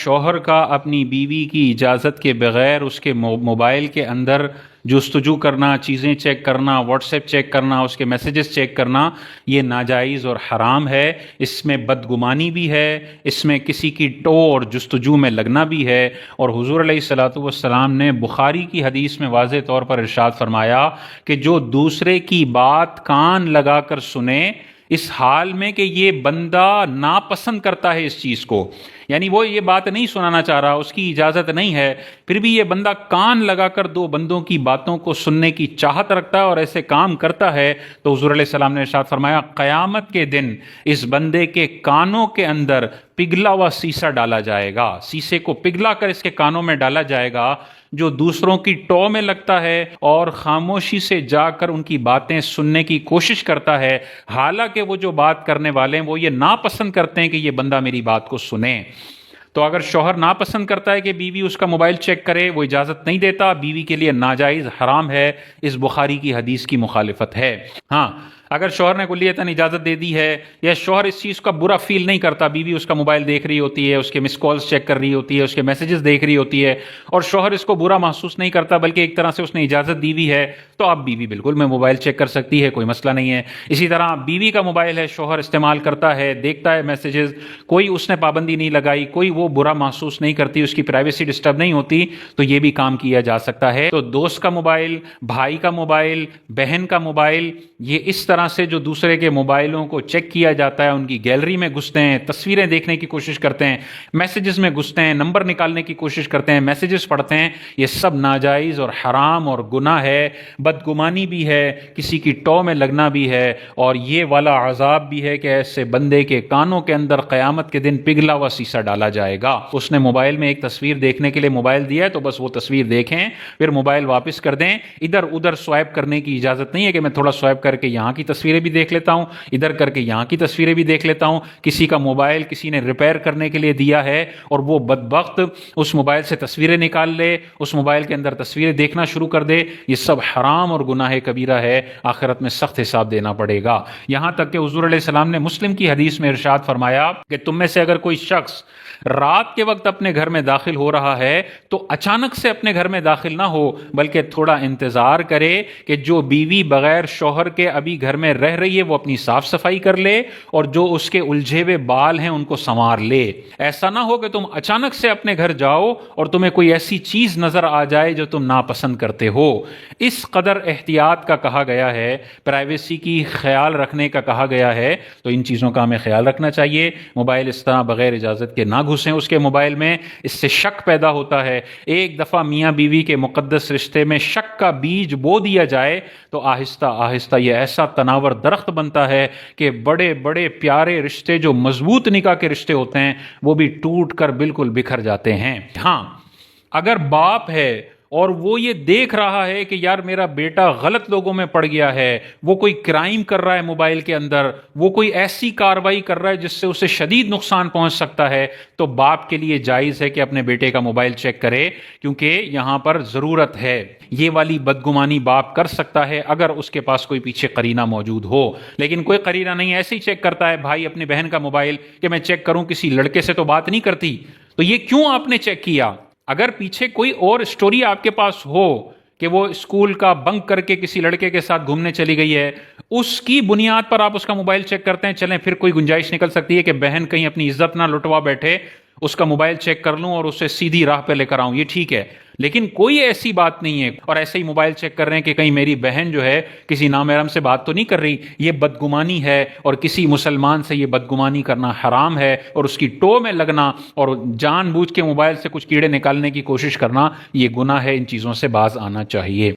شوہر کا اپنی بیوی کی اجازت کے بغیر اس کے موبائل کے اندر جستجو کرنا، چیزیں چیک کرنا، واٹس ایپ چیک کرنا، اس کے میسیجز چیک کرنا، یہ ناجائز اور حرام ہے۔ اس میں بدگمانی بھی ہے، اس میں کسی کی ٹو اور جستجو میں لگنا بھی ہے۔ اور حضور علیہ الصلوۃ والسلام نے بخاری کی حدیث میں واضح طور پر ارشاد فرمایا کہ جو دوسرے کی بات کان لگا کر سنے، اس حال میں کہ یہ بندہ ناپسند کرتا ہے اس چیز کو، یعنی وہ یہ بات نہیں سنانا چاہ رہا، اس کی اجازت نہیں ہے، پھر بھی یہ بندہ کان لگا کر دو بندوں کی باتوں کو سننے کی چاہت رکھتا ہے اور ایسے کام کرتا ہے، تو حضور علیہ السلام نے ارشاد فرمایا قیامت کے دن اس بندے کے کانوں کے اندر پگھلا ہوا سیسا ڈالا جائے گا، سیسے کو پگھلا کر اس کے کانوں میں ڈالا جائے گا، جو دوسروں کی ٹو میں لگتا ہے اور خاموشی سے جا کر ان کی باتیں سننے کی کوشش کرتا ہے، حالانکہ وہ جو بات کرنے والے ہیں وہ یہ ناپسند کرتے ہیں کہ یہ بندہ میری بات کو سنے۔ تو اگر شوہر ناپسند کرتا ہے کہ بیوی اس کا موبائل چیک کرے، وہ اجازت نہیں دیتا، بیوی کے لیے ناجائز حرام ہے، اس بخاری کی حدیث کی مخالفت ہے۔ ہاں، اگر شوہر نے کلیتاً اجازت دے دی ہے یا شوہر اس چیز کا برا فیل نہیں کرتا، بیوی اس کا موبائل دیکھ رہی ہوتی ہے، اس کے مس کالز چیک کر رہی ہوتی ہے، اس کے میسیجز دیکھ رہی ہوتی ہے، اور شوہر اس کو برا محسوس نہیں کرتا بلکہ ایک طرح سے اس نے اجازت دی ہوئی ہے، تو اب بیوی بالکل میں موبائل چیک کر سکتی ہے، کوئی مسئلہ نہیں ہے۔ اسی طرح بیوی کا موبائل ہے، شوہر استعمال کرتا ہے، دیکھتا ہے میسیجز، کوئی اس نے پابندی نہیں لگائی، کوئی وہ برا محسوس نہیں کرتی، اس کی پرائیویسی ڈسٹرب نہیں ہوتی، تو یہ بھی کام کیا جا سکتا ہے۔ تو دوست کا موبائل، بھائی کا موبائل، بہن کا موبائل، یہ اس طرح سے جو دوسرے کے موبائلوں کو چیک کیا جاتا ہے، ان کی گیلری میں گھستے ہیں، تصویریں دیکھنے کی کوشش کرتے ہیں، میسیجز میں گھستے ہیں، نمبر نکالنے کی کوشش کرتے ہیں، میسیجز پڑھتے ہیں، یہ سب ناجائز اور حرام اور گناہ ہے، بدگمانی بھی ہے، کسی کی ٹو میں لگنا بھی ہے، اور یہ والا عذاب بھی ہے کہ ایسے بندے کے کانوں کے اندر قیامت کے دن پگھلا ہوا سیسا ڈالا جائے گا۔ اس نے موبائل میں ایک تصویر دیکھنے کے لیے موبائل دیا ہے تو بس وہ تصویر دیکھیں، پھر موبائل واپس کر دیں، ادھر ادھر سوائپ کرنے کی اجازت نہیں ہے کہ میں تھوڑا سوائپ کر کے یہاں کی تصویریں بھی دیکھ لیتا ہوں، ادھر کر کے یہاں کی تصویریں بھی دیکھ لیتا ہوں۔ کسی کا موبائل کسی نے ریپیئر کرنے کے لیے دیا ہے اور وہ بدبخت اس موبائل سے تصویریں نکال لے، اس موبائل کے اندر تصویریں دیکھنا شروع کر دے، یہ سب حرام اور گناہ کبیرہ ہے، آخرت میں سخت حساب دینا پڑے گا۔ یہاں تک کہ حضور علیہ السلام نے مسلم کی حدیث میں ارشاد فرمایا کہ تم میں سے اگر کوئی شخص رات کے وقت اپنے گھر میں داخل ہو رہا ہے تو اچانک سے اپنے گھر میں داخل نہ ہو، بلکہ تھوڑا انتظار کرے کہ جو بیوی بغیر شوہر کے ابھی گھر میں رہ رہی ہے وہ اپنی صاف صفائی کر لے اور جو اس کے الجھے ہوئے بال ہیں ان کو سنوار لے۔ ایسا نہ ہو کہ تم اچانک سے اپنے گھر جاؤ اور تمہیں کوئی ایسی چیز نظر آ جائے جو تم ناپسند کرتے ہو۔ اس قدر احتیاط کا کہا گیا ہے، پرائیویسی کی خیال رکھنے کا کہا گیا ہے، تو ان چیزوں کا ہمیں خیال رکھنا چاہیے۔ موبائل اس طرح بغیر اجازت کے نہ گھسیں اس کے موبائل میں، اس سے شک پیدا ہوتا ہے۔ ایک دفعہ میاں بیوی کے مقدس رشتے میں شک کا بیج بو دیا جائے تو آہستہ آہستہ یہ ایسا تناور درخت بنتا ہے کہ بڑے بڑے پیارے رشتے جو مضبوط نکاح کے رشتے ہوتے ہیں وہ بھی ٹوٹ کر بالکل بکھر جاتے ہیں۔ ہاں، اگر باپ ہے اور وہ یہ دیکھ رہا ہے کہ یار میرا بیٹا غلط لوگوں میں پڑ گیا ہے، وہ کوئی کرائم کر رہا ہے موبائل کے اندر، وہ کوئی ایسی کاروائی کر رہا ہے جس سے اسے شدید نقصان پہنچ سکتا ہے، تو باپ کے لیے جائز ہے کہ اپنے بیٹے کا موبائل چیک کرے، کیونکہ یہاں پر ضرورت ہے۔ یہ والی بدگمانی باپ کر سکتا ہے اگر اس کے پاس کوئی پیچھے قرینہ موجود ہو، لیکن کوئی قرینہ نہیں، ایسے ہی چیک کرتا ہے بھائی اپنی بہن کا موبائل کہ میں چیک کروں، کسی لڑکے سے تو بات نہیں کرتی، تو یہ کیوں آپ نے چیک کیا؟ اگر پیچھے کوئی اور سٹوری آپ کے پاس ہو کہ وہ اسکول کا بنک کر کے کسی لڑکے کے ساتھ گھومنے چلی گئی ہے، اس کی بنیاد پر آپ اس کا موبائل چیک کرتے ہیں، چلیں پھر کوئی گنجائش نکل سکتی ہے کہ بہن کہیں اپنی عزت نہ لٹوا بیٹھے، اس کا موبائل چیک کر لوں اور اسے سیدھی راہ پہ لے کر آؤں، یہ ٹھیک ہے۔ لیکن کوئی ایسی بات نہیں ہے، اور ایسے ہی موبائل چیک کر رہے ہیں کہ کہیں میری بہن جو ہے کسی نامحرم سے بات تو نہیں کر رہی، یہ بدگمانی ہے، اور کسی مسلمان سے یہ بدگمانی کرنا حرام ہے، اور اس کی ٹو میں لگنا اور جان بوجھ کے موبائل سے کچھ کیڑے نکالنے کی کوشش کرنا یہ گناہ ہے، ان چیزوں سے باز آنا چاہیے۔